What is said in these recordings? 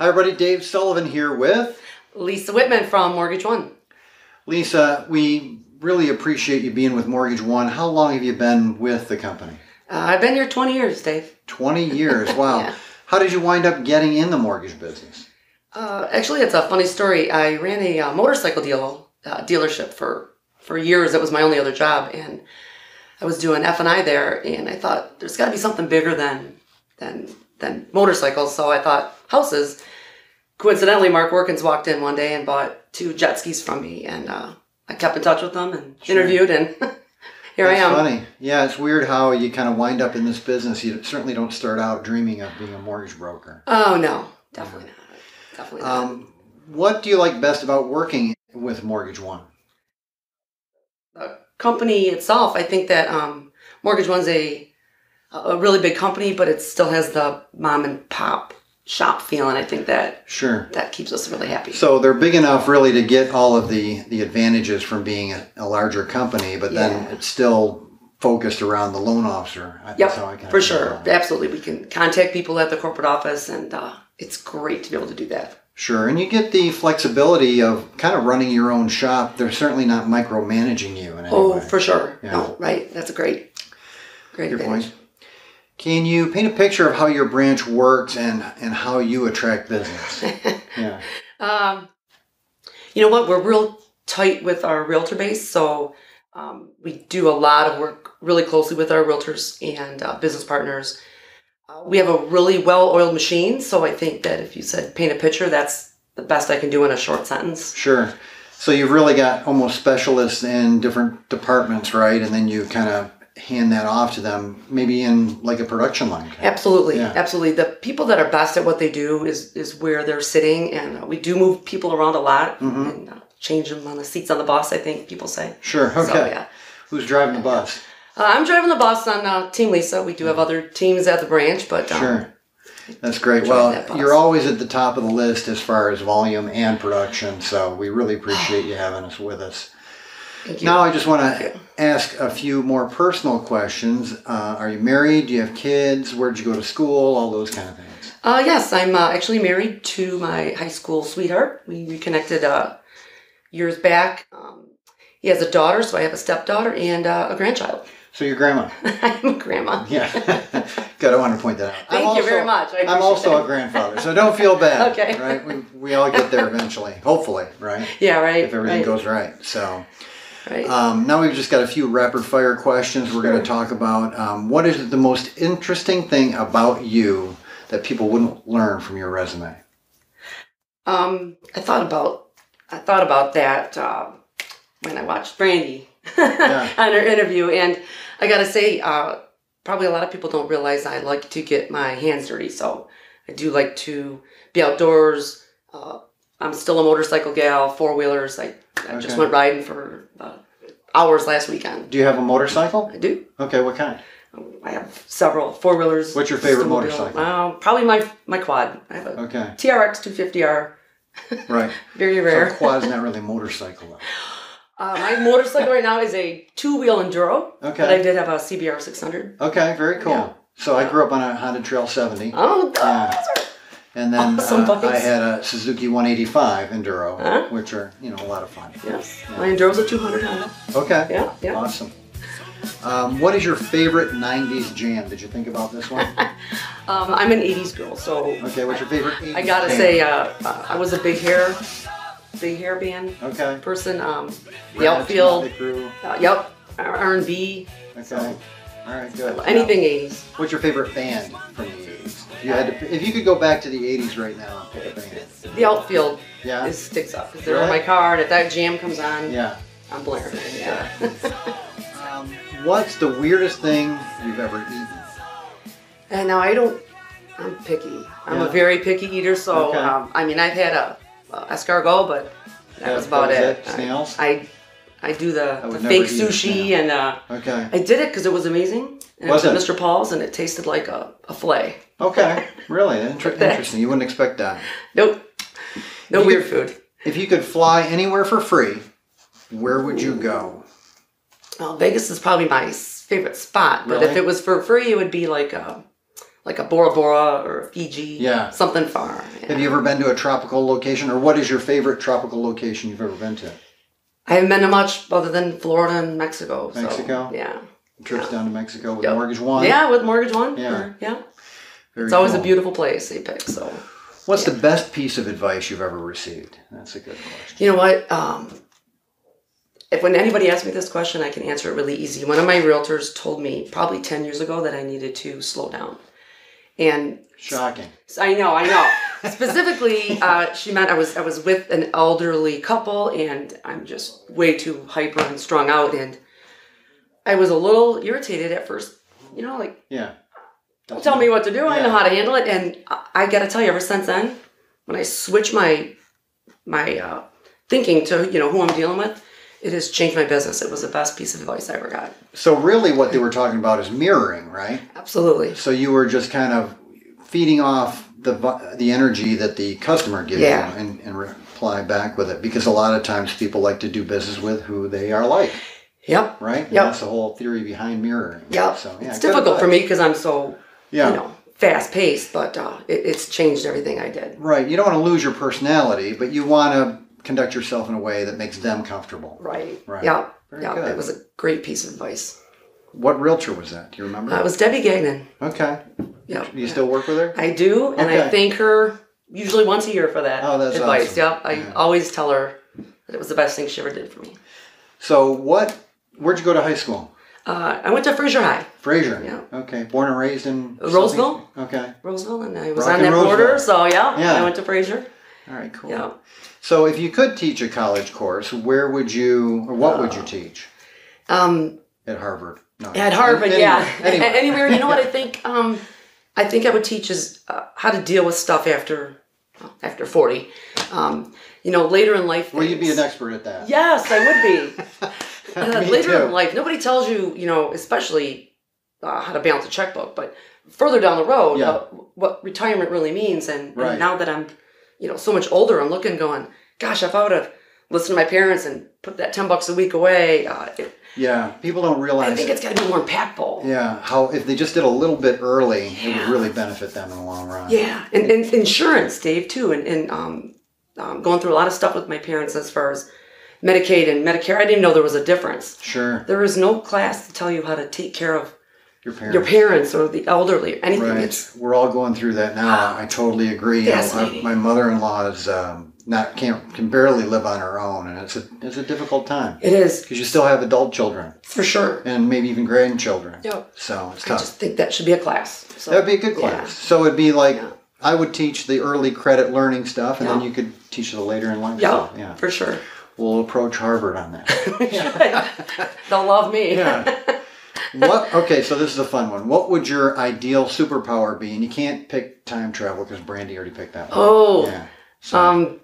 Hi everybody, Dave Sullivan here with Lisa Whitman from Mortgage One. Lisa. We really appreciate you being with Mortgage One. How long have you been with the company? I've been here 20 years, Dave. 20 years, wow. Yeah. How did you wind up getting in the mortgage business? Actually, it's a funny story. I ran a motorcycle dealership for years. It was my only other job, and I was doing F&I there, and I thought there's got to be something bigger than motorcycles. So I thought houses. Coincidentally, Mark Workins walked in one day and bought 2 jet skis from me, and I kept in touch with them and interviewed, and here I am. Funny. Yeah, it's weird how you kind of wind up in this business. You certainly don't start out dreaming of being a mortgage broker. Oh, no. Definitely not. Definitely not. What do you like best about working with Mortgage One? The company itself, I think that Mortgage One's a really big company, but it still has the mom and pop shop feeling. I think that that keeps us really happy. So they're big enough really to get all of the advantages from being a larger company, but then it's still focused around the loan officer. Yep, for sure. Absolutely. We can contact people at the corporate office, and it's great to be able to do that. Sure, and you get the flexibility of kind of running your own shop. They're certainly not micromanaging you in any way. For sure. Yeah. No, right. That's a great advantage. Point. Can you paint a picture of how your branch works and how you attract business? Yeah. You know what? We're real tight with our realtor base, so we do a lot of work really closely with our realtors and business partners. We have a really well-oiled machine, so I think that if you said paint a picture, that's the best I can do in a short sentence. Sure. So you've really got almost specialists in different departments, right? And then you kind of hand that off to them, maybe in like a production line. Absolutely, absolutely. The people that are best at what they do is where they're sitting, and we do move people around a lot and change them on the seats on the bus, I think people say. Sure, okay. So, yeah. Who's driving the bus? I'm driving the bus on Team Lisa. We do have other teams at the branch, but sure. That's great. Well, you're always at the top of the list as far as volume and production, so we really appreciate you having us with us. Thank you. Now I just want to ask a few more personal questions. Are you married? Do you have kids? Where'd you go to school? All those kind of things. Yes, I'm actually married to my high school sweetheart. We reconnected years back. He has a daughter, so I have a stepdaughter and a grandchild. So you're grandma. I'm a grandma. Yeah. Good. I want to point that out. Thank you very much. I'm also a grandfather, so don't feel bad. Okay. Right? We all get there eventually. Hopefully, right? Yeah, right. If everything goes right. So. Right. Now we've just got a few rapid fire questions we're going to talk about. What is the most interesting thing about you that people wouldn't learn from your resume? I thought about that when I watched Brandy on her interview, and I got to say, probably a lot of people don't realize I like to get my hands dirty. So I do like to be outdoors. I'm still a motorcycle gal, 4-wheelers. I just went riding for hours last weekend. Do you have a motorcycle? I do. Okay, what kind? I have several 4-wheelers. What's your favorite motorcycle? Probably my quad. I have a TRX 250R. Right. Very rare. So quad's not really a motorcycle though. My motorcycle right now is a 2-wheel enduro. Okay. But I did have a CBR 600. Okay, very cool. Yeah. So I grew up on a Honda Trail 70. Oh, yeah. And then I had a Suzuki 185 Enduro, which are, a lot of fun. Yes. Yeah. My Enduro's a 200 Honda. Okay. Yeah. Awesome. What is your favorite 90s jam? Did you think about this one? I'm an 80s girl, so... Okay, what's your favorite 80s I gotta say, I was a big hair band person. The Outfield. Yep. R&B. Okay. So, all right, good. Anything 80s. What's your favorite band from the 80s? If you could go back to the 80s right now and pick a band. The Outfield sticks up. Because they're in my car, and if that jam comes on, I'm blaring it. Yeah. What's the weirdest thing you've ever eaten? And now I'm picky. I'm a very picky eater, so I've had a escargot, but that was about it. Snails? I do the fake sushi, and I did it because it was amazing. And it was at Mr. Paul's, and it tasted like a filet. Okay, really interesting. You wouldn't expect that. Nope. No weird food. If you could fly anywhere for free, where would you go? Well, Vegas is probably my favorite spot, but if it was for free, it would be like like a Bora Bora or a Fiji. Yeah. Something far. Yeah. Have you ever been to a tropical location, or what is your favorite tropical location you've ever been to? I haven't been to much other than Florida and Mexico. Mexico? So, yeah. Trips down to Mexico with Mortgage One? Yeah, with Mortgage One. Yeah. Yeah. Very it's always cool. a beautiful place they pick. So, what's the best piece of advice you've ever received? That's a good question. You know what? When anybody asks me this question, I can answer it really easy. One of my realtors told me probably 10 years ago that I needed to slow down. And shocking. I know. Specifically, she meant I was with an elderly couple, and I'm just way too hyper and strung out, and I was a little irritated at first. You know, like, don't tell me what to do. I know how to handle it, and I got to tell you, ever since then, when I switch my thinking to who I'm dealing with, it has changed my business. It was the best piece of advice I ever got. So really what they were talking about is mirroring, right? Absolutely. So you were just kind of feeding off the energy that the customer gives you and reply back with it. Because a lot of times people like to do business with who they are like. Yep. Right? And yep. That's the whole theory behind mirroring. Yep. So, it's difficult for me because I'm so, fast-paced, but it's changed everything I did. Right. You don't want to lose your personality, but you want to conduct yourself in a way that makes them comfortable. Right. Right. Yeah. Very yeah. good. It was a great piece of advice. What realtor was that? Do you remember? It was Debbie Gagnon. Okay. Yeah. Do you still work with her? I do, and I thank her usually once a year for that advice. Awesome. Yep. I always tell her that it was the best thing she ever did for me. So where'd you go to high school? I went to Fraser High. Fraser? Yeah. Okay. Born and raised in? Roseville. Okay. Roseville, and I was on that border, so I went to Fraser. All right, cool. Yeah. So if you could teach a college course, where would you, or what would you teach? At Harvard. No, at Harvard, anywhere. Anywhere. You know what I think? I think I would teach is how to deal with stuff after 40. Later in life. Well, you'd be an expert at that. Yes, I would be. Later in life, nobody tells you, especially how to balance a checkbook, but further down the road, what retirement really means. And now that I'm, so much older, I'm looking going, gosh, if I would have listened to my parents and put that $10 a week away. People don't realize. I think it's got to be more impactful. Yeah, how if they just did a little bit early, it would really benefit them in the long run. Yeah, and insurance, Dave, too, and going through a lot of stuff with my parents as far as Medicaid and Medicare. I didn't know there was a difference. Sure. There is no class to tell you how to take care of your parents or the elderly or anything. Right. We're all going through that now. I totally agree. My mother-in-law is can barely live on her own, and it's a difficult time. It is, because you still have adult children for sure, and maybe even grandchildren. Yep. So it's tough. I just think that should be a class. So, that'd be a good class. So it'd be like I would teach the early credit learning stuff, and then you could teach the later in life stuff. Yeah, for sure. We'll approach Harvard on that. They'll love me. Yeah. Okay, so this is a fun one. What would your ideal superpower be? And you can't pick time travel because Brandy already picked that one. Oh. Yeah. So.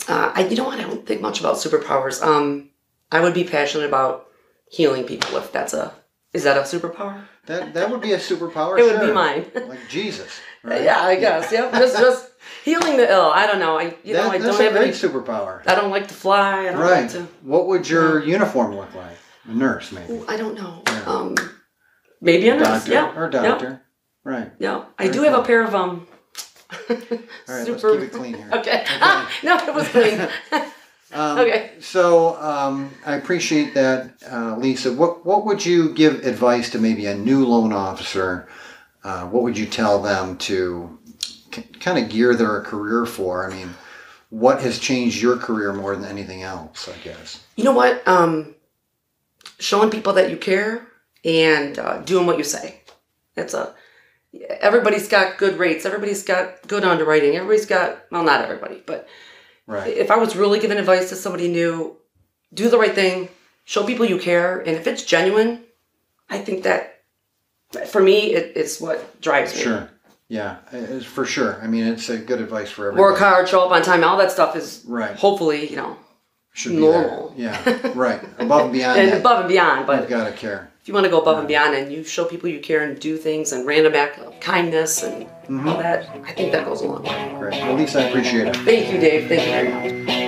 You know what? I don't think much about superpowers. I would be passionate about healing people. If is that a superpower? That would be a superpower. It would be mine. Like Jesus. Right? Yeah, I guess. Yeah, just healing the ill. I don't know. I that's don't a have great any superpower. I don't like to fly. I don't like to. What would your uniform look like? A nurse, maybe. Ooh, I don't know. Yeah. Maybe a nurse. Doctor, or doctor. Yeah. Right. Yeah, I do have a pair of All right, let's keep it clean here. Okay. No, it was clean. Okay. So I appreciate that, Lisa. What would you give advice to maybe a new loan officer? What would you tell them to kind of gear their career for? I mean, what has changed your career more than anything else, I guess? You know what? Showing people that you care and doing what you say. Everybody's got good rates. Everybody's got good underwriting. Everybody's got, well, not everybody, but if I was really giving advice to somebody new, do the right thing, show people you care, and if it's genuine, I think that, for me, it's what drives me. Sure. Yeah, it's for sure. I mean, it's a good advice for everybody. Work hard, show up on time, all that stuff is hopefully, should normal. Be there. Yeah, right. Above and beyond. And above and beyond, but you've got to care. If you want to go above and beyond and you show people you care and do things and random act of kindness and all that, I think that goes a long way. Great. Well, Lisa, I appreciate it. Thank you, Dave. Thank you very much.